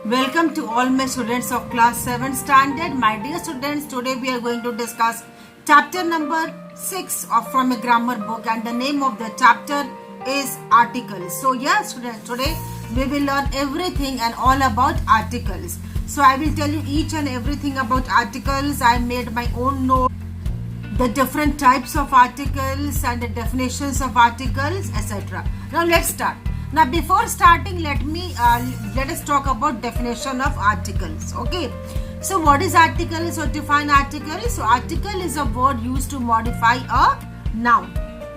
Welcome to all my students of class 7 standard. My dear students, today we are going to discuss chapter number 6 from a grammar book, and the name of the chapter is articles. So yes students, today we will learn everything and all about articles. So I will tell you each and everything about articles. I made my own note, the different types of articles and the definitions of articles, etc. Now let's start. Now before starting, let us talk about definition of articles. Okay, so what is article? So define article. So article is a word used to modify a noun.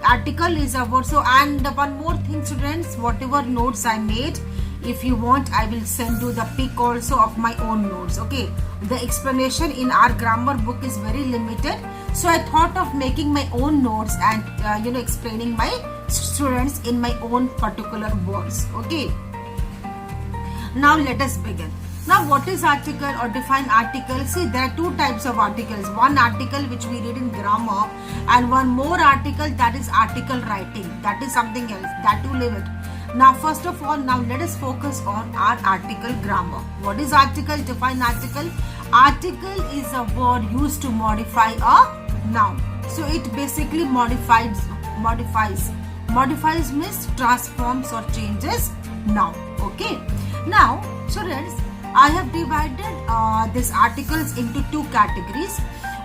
Article is a word. So and one more thing students, whatever notes I made, if you want I will send you the pic also of my own notes. Okay, the explanation in our grammar book is very limited, so I thought of making my own notes and explaining my students in my own particular words. Okay, now let us begin. Now what is article or define article? See, there are two types of articles. One article which we read in grammar, and one more article, that is article writing. That is something else, that you leave it. Now first of all, now let us focus on our article grammar. What is article? Define article. Article is a word used to modify a noun. So it basically modifies means transforms or changes noun. Okay, now students, I have divided these articles into two categories.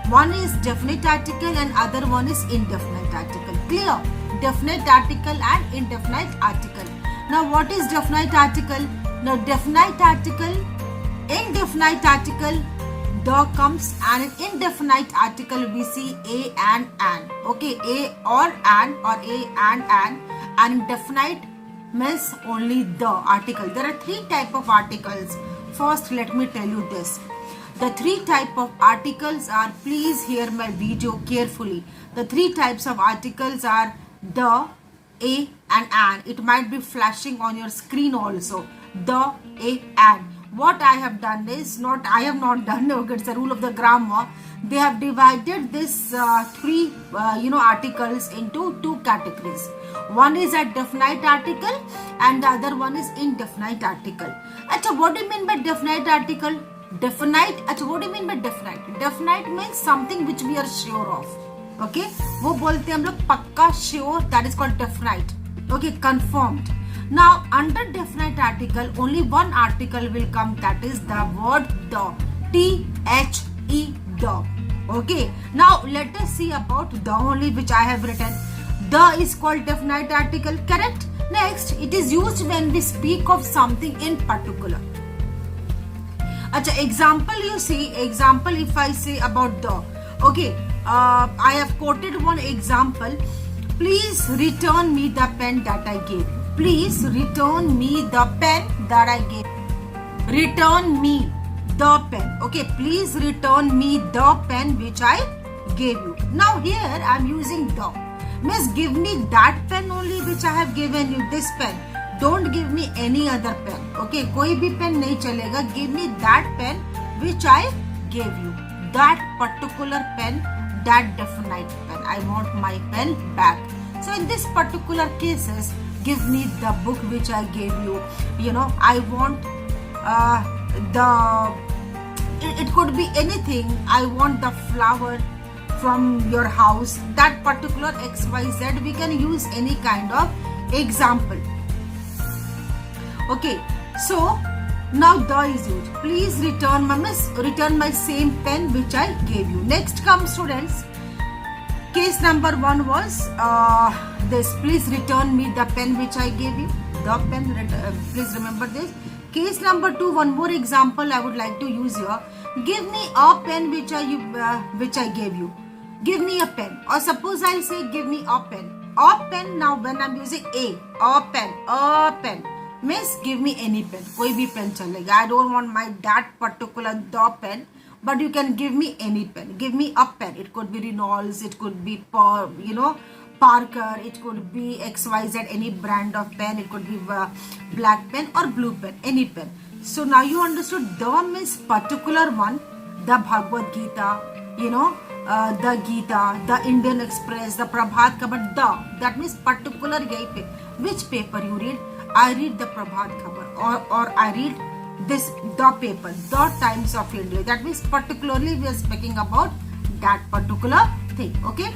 One is definite article and other one is indefinite article. Clear? Definite article and indefinite article. Now what is definite article? Now definite article, indefinite article, the comes, and in indefinite article we see a and an. Okay, a or an, or a and an, and indefinite means only the article. There are three type of articles. First let me tell you this. The three type of articles are, please hear my video carefully. The three types of articles are the, a and an. It might be flashing on your screen also. The, a, and. What I have done is, I have not done, no, it's the rule of the grammar. They have divided this three articles into two categories. One is a definite article and the other one is indefinite article. Achha, what do you mean by definite article? Definite, achha, what do you mean by definite? Definite means something which we are sure of. Okay, वो बोलते हैं हम लोग पक्का, sure, that is called definite. Okay, confirmed. Now under definite article only one article will come, that is the word the, the, the. Okay, now let us see about the only, which I have written. The is called definite article, correct? Next, it is used when we speak of something in particular. Achha, example, you see, example if I say about the. Okay, I have quoted one example. Please return me the pen that I gave you. Please return me the pen that I gave you. Return me the pen. Okay, please return me the pen which I gave you. Now here I am using the. Miss, give me that pen only which I have given you, this pen. Don't give me any other pen. Okay, कोई भी pen नहीं चलेगा. Give me that pen which I gave you. That particular pen, that definite pen. I want my pen back. So in this particular cases, give me the book which I gave you. I want it could be anything. I want the flower from your house. That particular XYZ, we can use any kind of example. Okay, so now the is used. Please return my same pen which I gave you. Next comes students. Case number 1 was this. Please return me the pen which I gave you. The pen. Please remember this. Case number 2. One more example I would like to use here. Give me a pen which I gave you. Give me a pen. Or suppose I'll say give me a pen. A pen. Now when I'm using a pen means give me any pen. कोई भी pen चलेगा. I don't want that particular the pen. But you can give me any pen. Give me a pen. It could be Reynolds, it could be Parker, it could be XYZ, any brand of pen. It could be black pen or blue pen, any pen. So now you understood the means particular one. The Bhagavad Gita, the Gita, the Indian Express, the Prabhat Khabar, that means particular. Which paper you read? I read the Prabhat Khabar or I read the paper, the Times of India. That means particularly we are speaking about that particular thing. Okay.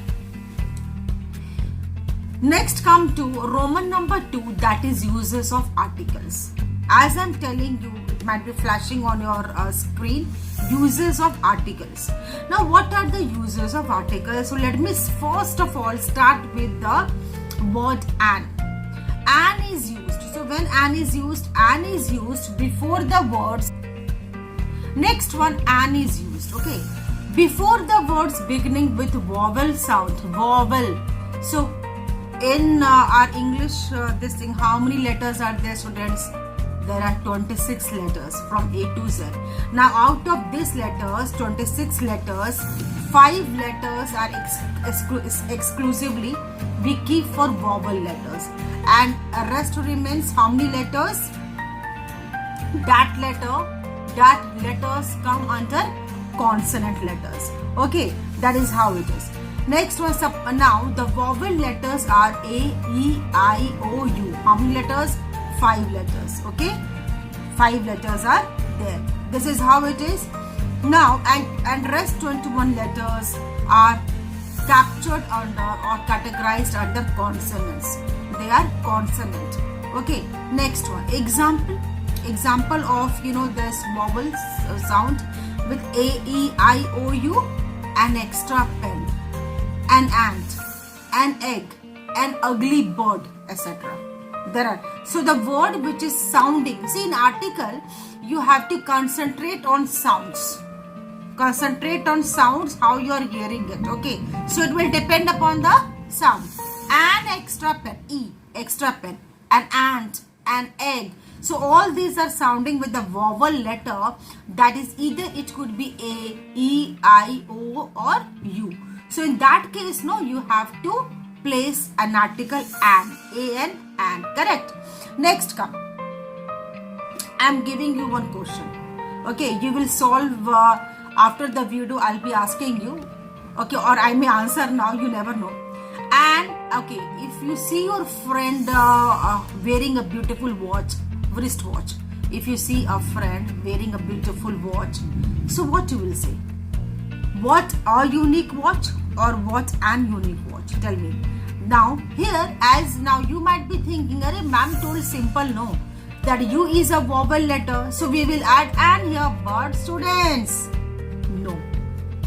Next come to Roman number 2, that is uses of articles. As I'm telling you, it might be flashing on your screen, uses of articles. Now what are the uses of articles? So let me first of all start with the word an. An is used. So when an is used before the words. Next one, an is used. Okay. Before the words beginning with vowel sound. Vowel. So in our English, this thing, how many letters are there, students? There are 26 letters from A to Z. Now out of these letters, 26 letters, 5 letters are exclusively we keep for vowel letters, and rest remains how many letters? That letters come under consonant letters. Okay, that is how it is. Next one, now the vowel letters are A, E, I, O, U. How many letters? 5 letters. Okay, 5 letters are there. This is how it is. Now and rest 21 letters are captured under or categorized under consonants. They are consonant. Okay, next one, example of this vowel sound with A, E, I, O, U, an extra pen, an ant, an egg, an ugly bird, etc. There are. So the word which is sounding, see in article you have to concentrate on sounds. Concentrate on sounds, how you are hearing it. Okay. So it will depend upon the sound. An extra pen, E, extra pen, an ant, an egg. So all these are sounding with the vowel letter, that is either it could be A, E, I, O or U. So in that case, no, you have to place an article an, an, correct. Next come, I am giving you one question. Okay, you will solve after the video. I'll be asking you. Okay, or I may answer now, you never know. And okay, if you see your friend wearing a beautiful watch, wristwatch, if you see a friend wearing a beautiful watch, so what you will say? What a unique watch or what an unique watch? Tell me. Now here, as now you might be thinking, "Arey, ma'am told simple, no, that U is a vowel letter, so we will add an here." But students, no,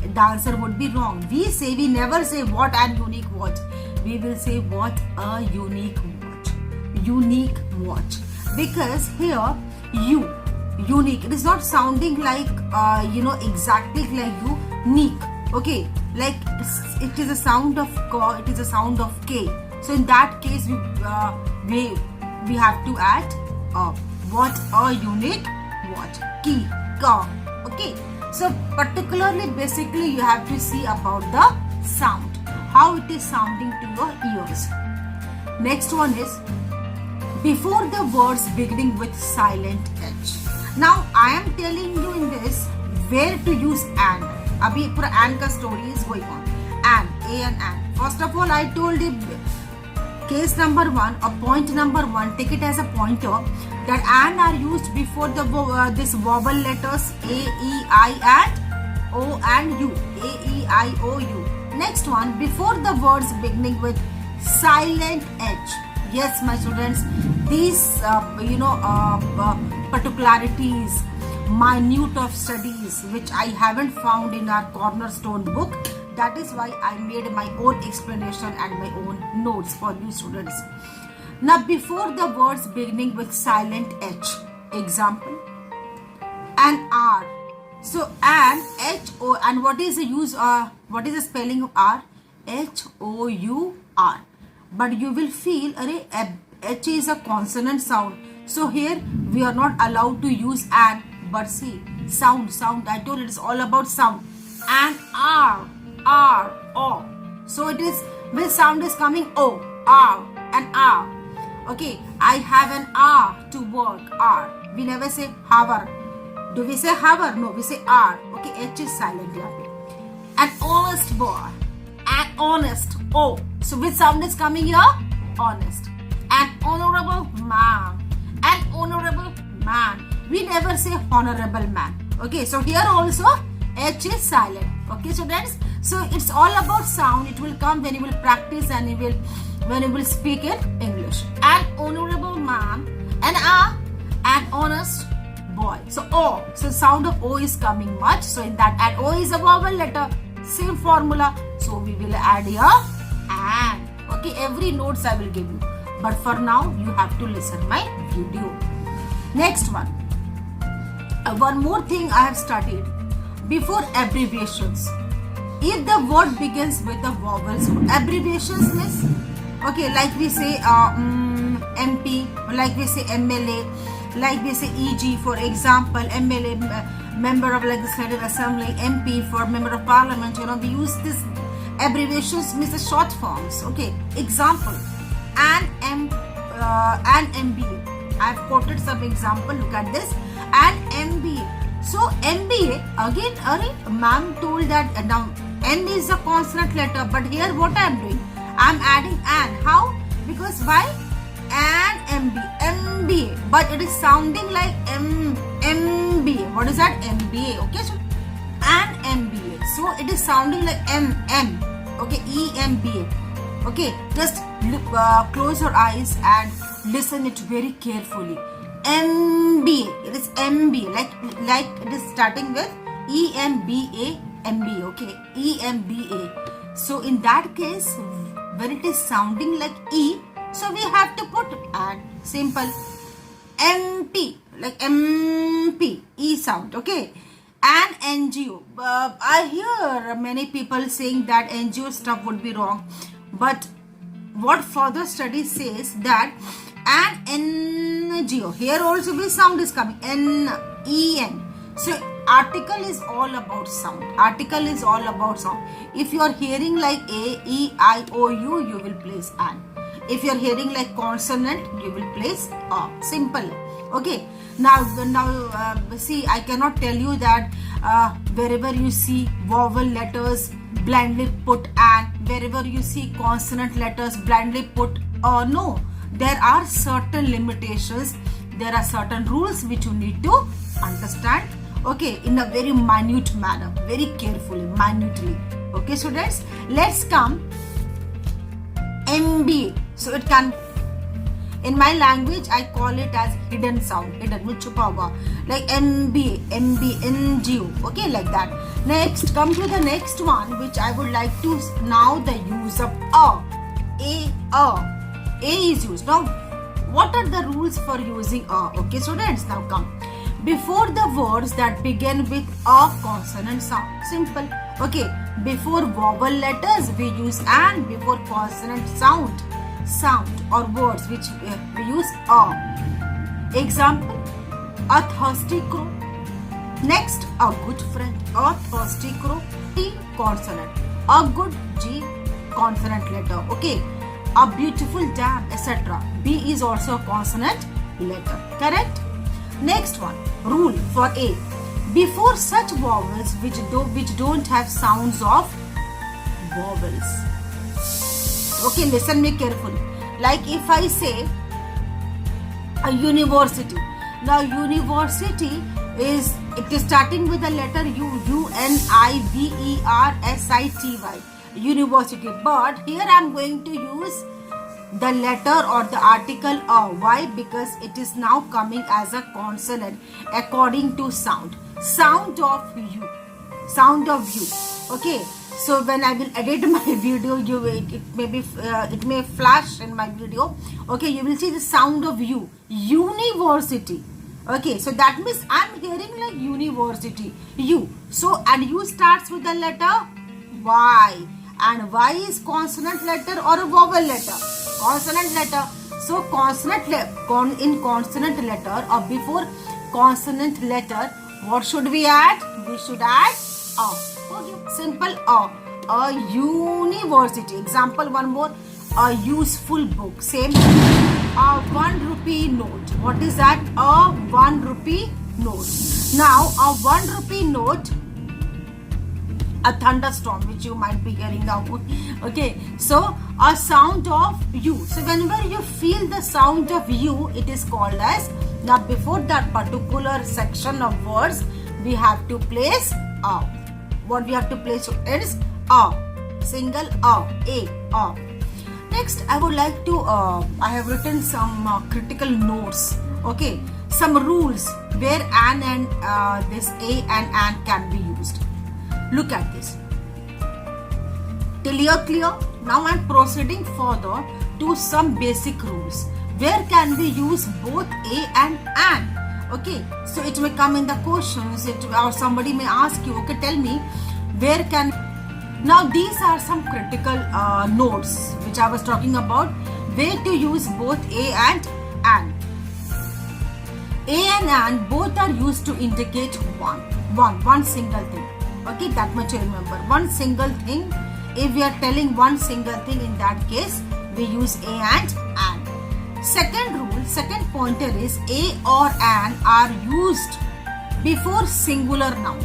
the answer would be wrong. We never say what an unique watch. We will say what a unique watch. Unique watch, because here unique, it is not sounding like exactly like unique. Okay, like it is a sound of K, it is a sound of K. So in that case, we have to add what a unique watch, key, ka. Okay, so particularly, basically, you have to see about the sound, how it is sounding to your ears. Next one is before the words beginning with silent H. Now I am telling you in this where to use an. अभी पूरा an का story is going on. An, an. First of all, I told you case number 1 or point number 1. Take it as a pointer that an are used before the this vowel letters A, E, I, and O and U. A, E, I, O, U. Next one, before the words beginning with silent H. Yes, my students, these particularities, minute of studies which I haven't found in our cornerstone book. That is why I made my own explanation and my own notes for you students. Now before the words beginning with silent H, example, an R. So an, H-O, and what is the use, what is the spelling of R? H-O-U-R. But you will feel, H is a consonant sound. So here we are not allowed to use an, but see, sound. I told it is all about sound. And R, O. So it is, which sound is coming? O, R, and R. Okay, I have an R to work, R. We never say hover. Do we say hover? No, we say R. Okay, H is silent here. An honest boy, an honest, O. So which sound is coming here? Honest. An honorable man, an honorable man. We never say honorable man. Okay, so here also H is silent. Okay, students. So it's all about sound. It will come when you will practice and when you will speak in English. An honorable man, an honest boy. So O. So sound of O is coming much. So in that, and O is a vowel letter. Same formula. So we will add here an. Okay, every notes I will give you. But for now, you have to listen my video. Next one. One more thing I have studied. Before abbreviations, if the word begins with a vowel, so abbreviations means, okay, like we say MP, like we say MLA, like we say EG, for example, MLA, Member of Legislative Assembly, MP for Member of Parliament, we use this abbreviations means the short forms. Okay, example, an MBA. I have quoted some example, look at this, an MBA. So MBA, again, ma'am told that now M is a consonant letter, but here what I am doing? I am adding an. How? Because why? An MBA, but it is sounding like MBA. What is that? MBA. Okay, so an MBA. So it is sounding like M. Okay, EMBA. Okay, just look, close your eyes and listen it very carefully. MBA. It is MBA. Like it is starting with EMBA. MBA. Okay, EMBA. So in that case, when it is sounding like E, so we have to put and simple. MP, like MP, E sound. Okay, and NGO. I hear many people saying that NGO stuff would be wrong, but what further study says that an NGO, here also the sound is coming, N-E-N. So article is all about sound. Article is all about sound. If you are hearing like A, E, I, O, U, you will place an. If you are hearing like consonant, you will place A. Simple. Okay. Now see, I cannot tell you that wherever you see vowel letters, blindly put an. Wherever you see consonant letters, blindly put no. There are certain limitations. There are certain rules which you need to understand. Okay, in a very minute manner, very carefully, minutely. Okay, students, let's come MBA. So it can, in my language, I call it as hidden sound, hidden, with chupa hua, like MBA, NGO. Okay, like that. Next, come to the next one, which I would like to now the use of A is used. Now, what are the rules for using A? Okay, students, now come. Before the words that begin with a consonant sound. Simple. Okay, before vowel letters we use an, before consonant sound or words which we use a. Example, a thirsty crow. Next, a good friend. A thirsty crow, T consonant. A good, G consonant letter. Okay, a beautiful dam, etc. B is also a consonant letter. Correct? Next one, rule for A. Before such vowels which don't have sounds of vowels. Okay, listen me carefully. Like if I say a university. Now university is starting with the letter U, UNIVERSITY. University. But here I am going to use the letter or the article A. Why? Because it is now coming as a consonant according to sound. Sound of you. Okay. So when I will edit my video, it may flash in my video. Okay, you will see the sound of U. University. Okay, so that means I am hearing like university. U. So and U starts with the letter Y. And Y is consonant letter or a vowel letter? Consonant letter. So in consonant letter or before consonant letter, what should we add? We should add A. Okay, simple A. A university. Example one more. A useful book. Same. A 1 rupee note. What is that? A 1 rupee note. Now a 1 rupee note, a thunderstorm, which you might be hearing now. Okay, so a sound of U. So whenever you feel the sound of U, it is called as Now before that particular section of words, we have to place a. What we have to place is a. Single a. Next, I would like to, I have written some critical notes, okay, some rules where an and this a and an can be used. Look at this. Till you're clear? Now I'm proceeding further to some basic rules. Where can we use both a and an? Okay, so it may come in the questions, or somebody may ask you, okay, tell me, where can... Now these are some critical notes which I was talking about, where to use both a and an. A and an both are used to indicate one single thing. Okay, that much you remember. One single thing. If we are telling one single thing, in that case, we use a and an. Second rule, second pointer is a or an are used before singular noun.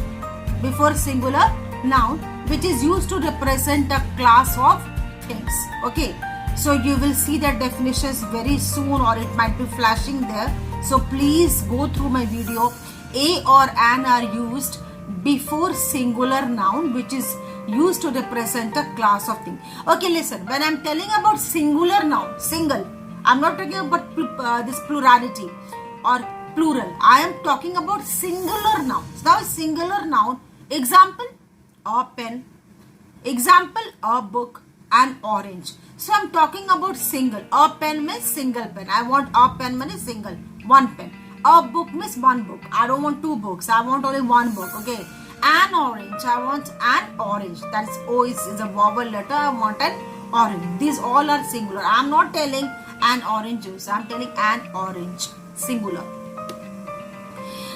Before singular noun, which is used to represent a class of things. Okay, so you will see the definitions very soon, or it might be flashing there. So please go through my video. A or an are used before singular noun, which is used to represent a class of thing. Okay, listen, when I'm telling about singular noun, single, I'm not talking about this plurality or plural. I am talking about singular nouns. Now singular noun, example, a pen, example, a book, an orange. So I'm talking about single. A pen means single pen. I want a pen means single, one pen. A book means one book. I don't want two books. I want only one book. Okay. An orange. I want an orange. That is O is a vowel letter. I want an orange. These all are singular. I'm not telling an orange juice. I'm telling an orange. Singular.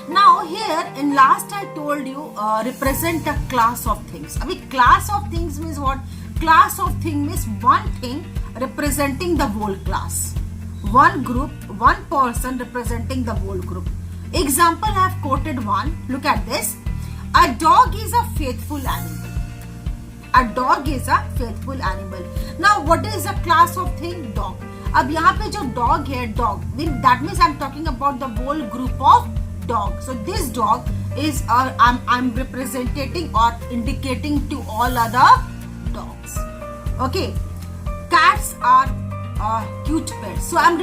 Now here in last I told you represent a class of things. I mean, class of things means what? Class of thing means one thing representing the whole class. One group, one person representing the whole group. Example, I have quoted one. Look at this. A dog is a faithful animal. A dog is a faithful animal. Now what is a class of thing? Dog. अब यहाँ पे जो dog है, dog, that means I'm talking about the whole group of dog. So this dog is I'm representing or indicating to all other dogs. Okay. Cats are cute pets. So I'm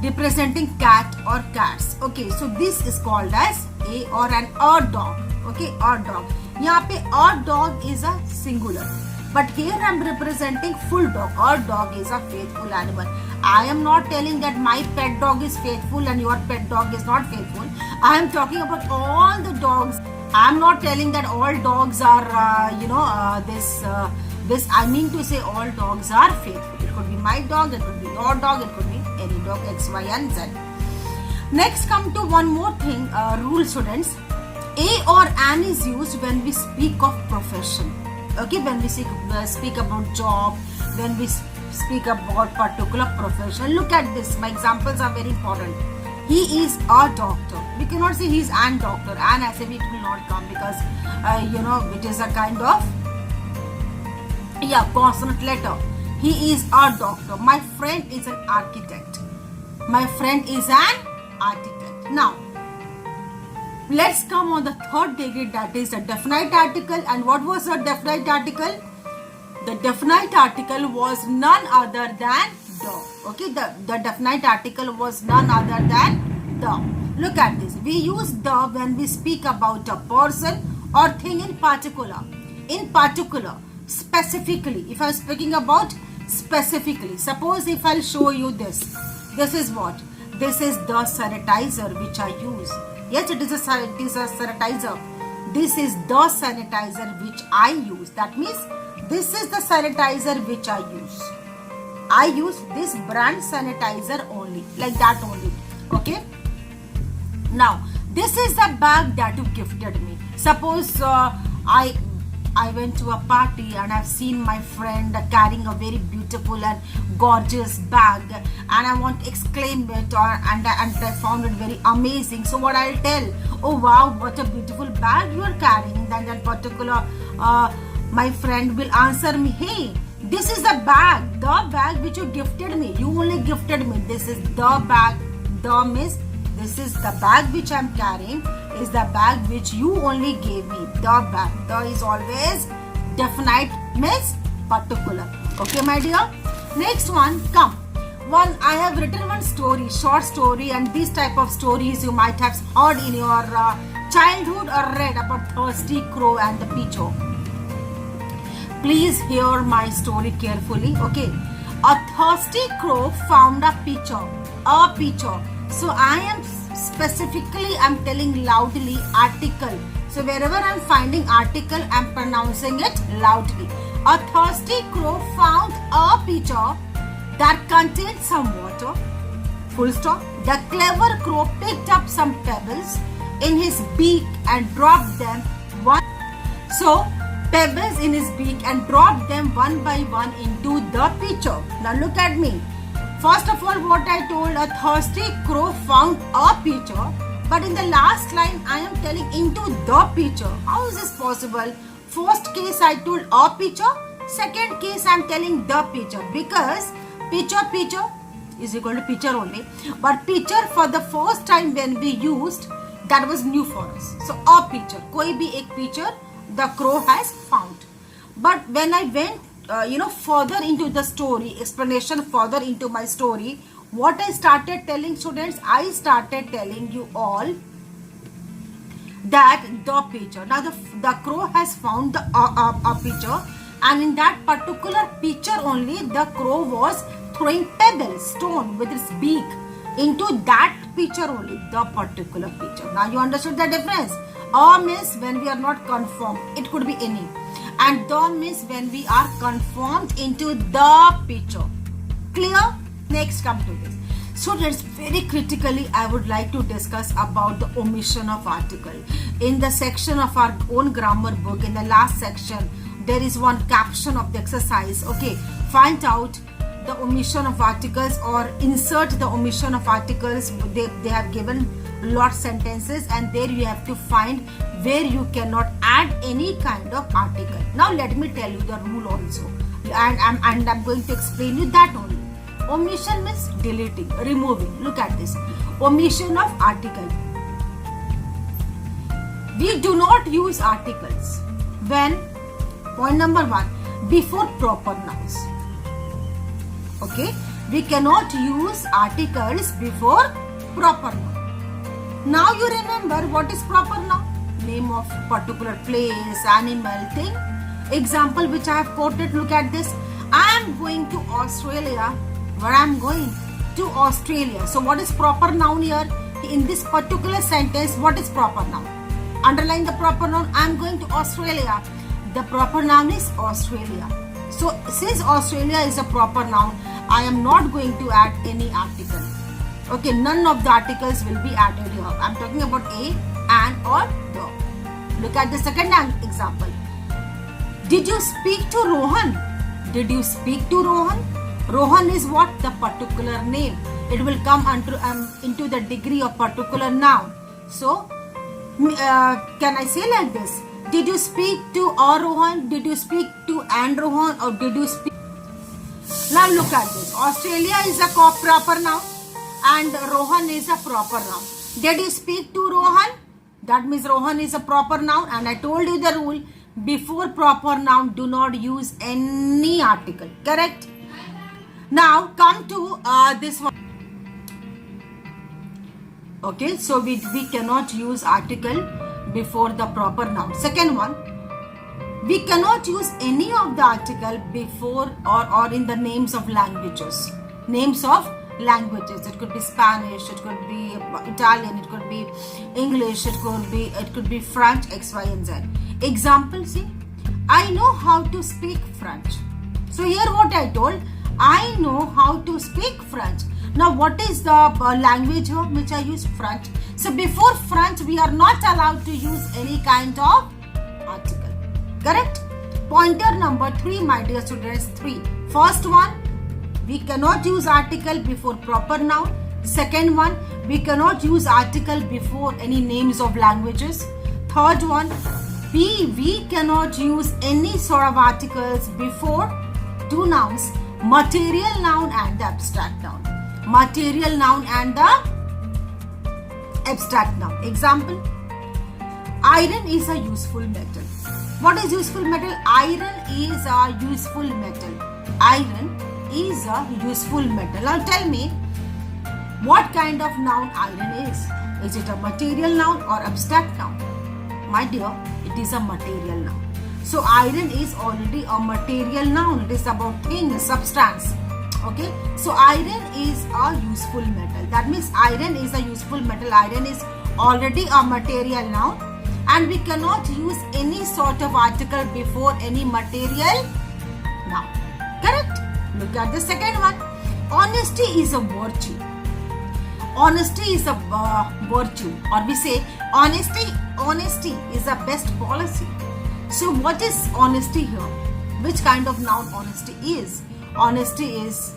representing cat or cats. Okay. So this is called as a or an a dog. Okay, a dog. यहाँ पे a dog is a singular. But here I am representing full dog. Our dog is a faithful animal. I am not telling that my pet dog is faithful and your pet dog is not faithful. I am talking about all the dogs. I am not telling that all dogs are, this. I mean to say all dogs are faithful. It could be my dog, it could be your dog, it could be any dog, X, Y, and Z. Next, come to one more thing, rule students. A or an is used when we speak of profession. Okay, when we speak about job, when we speak about particular profession. Look at this. My examples are very important. He is a doctor. We cannot say he is an doctor. An as if it will not come because, it is a kind of, consonant letter. He is a doctor. My friend is an architect. My friend is an architect. Now, let's come on the third degree, that is a definite article. And what was a definite article? The definite article was none other than the. Okay, the definite article was none other than the. Look at this. We use the when we speak about a person or thing in particular. In particular, specifically. If I'm speaking about specifically, suppose if I'll show you this. This is what? This is the sanitizer which I use. Yes, it is a sanitizer. This is the sanitizer which I use. That means this is the sanitizer which I use. I use this brand sanitizer only. Like that only. Okay. Now, this is the bag that you gifted me. Suppose I went to a party and I've seen my friend carrying a very beautiful and gorgeous bag, and I want to exclaim it and I found it very amazing. So what I'll tell, oh wow, what a beautiful bag you are carrying. Then that particular my friend will answer me, hey, this is the bag which you gifted me. You only gifted me. This is the bag. The means this is the bag which I'm carrying is the bag which you only gave me. The bag. The is always definite means particular. Okay, my dear. Next one, come. I have written one story, short story, and these type of stories you might have heard in your childhood or read about Thirsty Crow and the Pitcher. Please hear my story carefully. Okay, a thirsty crow found a pitcher. A pitcher. So I am specifically, I'm telling loudly article. So wherever I'm finding article, I'm pronouncing it loudly. A thirsty crow found a pitcher that contained some water. Full stop. The clever crow picked up some pebbles in his beak and dropped them pebbles in his beak and dropped them one by one into the pitcher. Now look at me. First of all, what I told, a thirsty crow found a pitcher, but in the last line I am telling into the pitcher. How is this possible? First case I told a pitcher, second case I am telling the pitcher, because pitcher is equal to pitcher only, but pitcher for the first time when we used, that was new for us. So a pitcher, koi bhi ek pitcher the crow has found. But when I went further into the story, explanation further into my story, what I started telling students, I started telling you all that the pitcher. Now the crow has found a pitcher, and in that particular pitcher only the crow was throwing pebbles, stone with its beak into that pitcher only, the particular pitcher. Now you understood the difference. A means when we are not conformed, it could be any, and the means when we are conformed into the pitcher. Clear? Next, come to this. Students, very critically I would like to discuss about the omission of article. In the section of our own grammar book, in the last section, there is one caption of the exercise. Okay, find out the omission of articles or insert the omission of articles. They have given lot sentences, and there you have to find where you cannot add any kind of article. Now let me tell you the rule also, and I'm going to explain you that only. Omission means deleting, removing. Look at this. Omission of article. We do not use articles when, point number 1, before proper nouns. Okay, we cannot use articles before proper noun. Now you remember what is proper noun? Name of particular place, animal, thing. Example which I have quoted, look at this. I am going to Australia. Where I am going? To Australia. So what is proper noun here? In this particular sentence, what is proper noun? Underline the proper noun. I am going to Australia. The proper noun is Australia. So since Australia is a proper noun, I am not going to add any article. Okay, none of the articles will be added here. I am talking about a, an or the. Look at the second example. Did you speak to Rohan? Did you speak to Rohan? Rohan is what? The particular name. It will come into the degree of particular noun. So, can I say like this? Did you speak to a Rohan? Did you speak to an Rohan? Or did you speak? Now look at this. Australia is a proper noun and Rohan is a proper noun. Did you speak to Rohan? That means Rohan is a proper noun, and I told you the rule. Before proper noun, do not use any article. Correct? Now come to this one. Okay, so we cannot use article before the proper noun. Second one, we cannot use any of the article before or in the names of languages. Names of languages. It could be Spanish, it could be Italian, it could be English, it could be French, X, Y, and Z. Example, see, I know how to speak French. So here what I told, I know how to speak French. Now what is the language here which I use? French. So before French, we are not allowed to use any kind of article. Correct? Pointer number 3, my dear students, 3. First one, we cannot use article before proper noun. Second one, we cannot use article before any names of languages. Third one, we cannot use any sort of articles before two nouns, material noun and the abstract noun. Material noun and the abstract noun. Example, iron is a useful metal. What is useful metal? Iron is a useful metal. Iron is a useful metal. Now tell me, what kind of noun iron is? Is it a material noun or abstract noun? My dear, it is a material noun. So iron is already a material noun. It is about thing, substance. Okay. So iron is a useful metal. That means iron is a useful metal. Iron is already a material noun, and we cannot use any sort of article before any material noun. Correct? Look at the second one. Honesty is a virtue. Honesty is a virtue, or we say honesty is the best policy. So what is honesty here? Which kind of noun honesty is? Honesty is,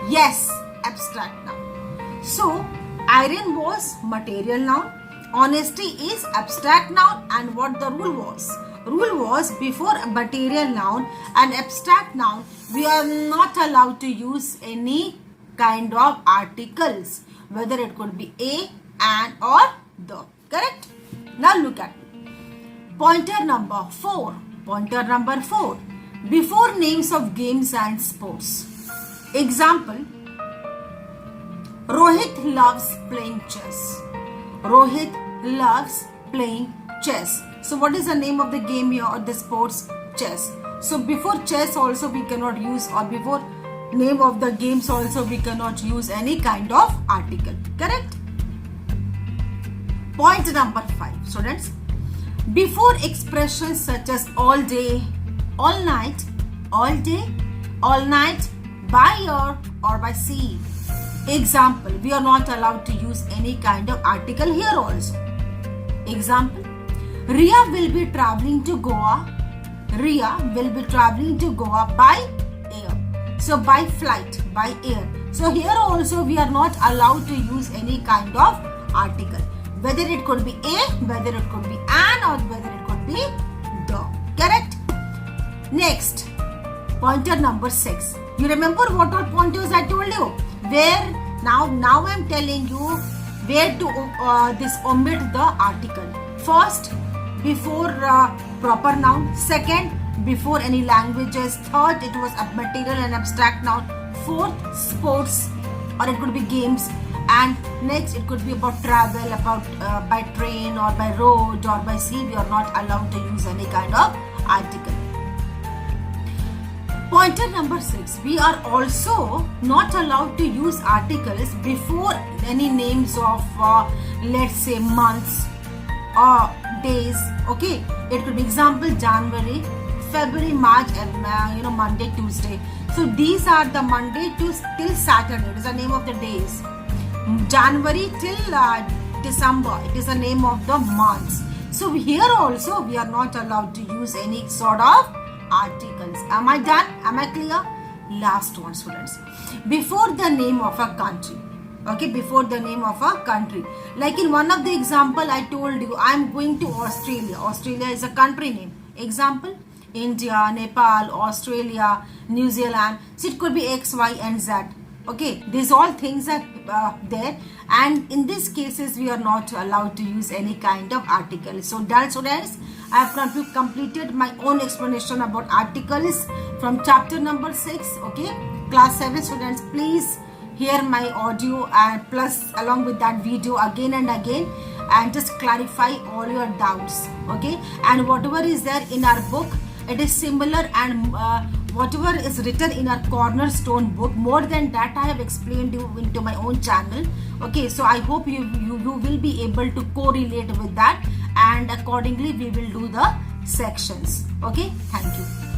yes, abstract noun. So iron was material noun, honesty is abstract noun, and what the rule was? Rule was, before a material noun and abstract noun, we are not allowed to use any kind of articles, whether it could be a, an, or the. Correct? Now look at pointer number 4. Pointer number 4. Before names of games and sports. Example, Rohit loves playing chess. Rohit loves playing chess. So what is the name of the game here, or the sports? Chess. So before chess also we cannot use, or before name of the games also we cannot use any kind of article. Correct? Point number 5, students. Before expressions such as all day, all night, all day, all night, by air or by sea. Example, we are not allowed to use any kind of article here also. Example, Ria will be traveling to Goa. Ria will be traveling to Goa by air. So by flight, by air. So here also we are not allowed to use any kind of article. Whether it could be a, whether it could be an, or whether it could be the. Correct? Next, pointer number 6. You remember what all pointers I told you? Where now I am telling you where to this omit the article. First, before proper noun. Second, before any languages. Third, it was a material and abstract noun. Fourth, sports, or it could be games. And next, it could be about travel, about by train or by road or by sea. We are not allowed to use any kind of article. Pointer number 6. We are also not allowed to use articles before any names of let's say months or days. Okay, it could be example January, February, March, and Monday, Tuesday. So these are the Monday till Saturday. It is the name of the days. January till December, it is the name of the months. So here also we are not allowed to use any sort of articles. Am I done? Am I clear? Last one, students. Before the name of a country. Okay, before the name of a country. Like in one of the example I told you, I am going to Australia. Australia is a country name. Example, India, Nepal, Australia, New Zealand. So it could be X, Y, and Z. Okay, these all things are there, and in these cases we are not allowed to use any kind of article. So done, students, I have completed my own explanation about articles from chapter number 6. Okay, class 7 students, please hear my audio and plus along with that video again and again, and just clarify all your doubts. Okay, and whatever is there in our book, it is similar, and whatever is written in our cornerstone book, more than that I have explained you into my own channel. Okay, so I hope you will be able to correlate with that, and accordingly we will do the sections. Okay, thank you.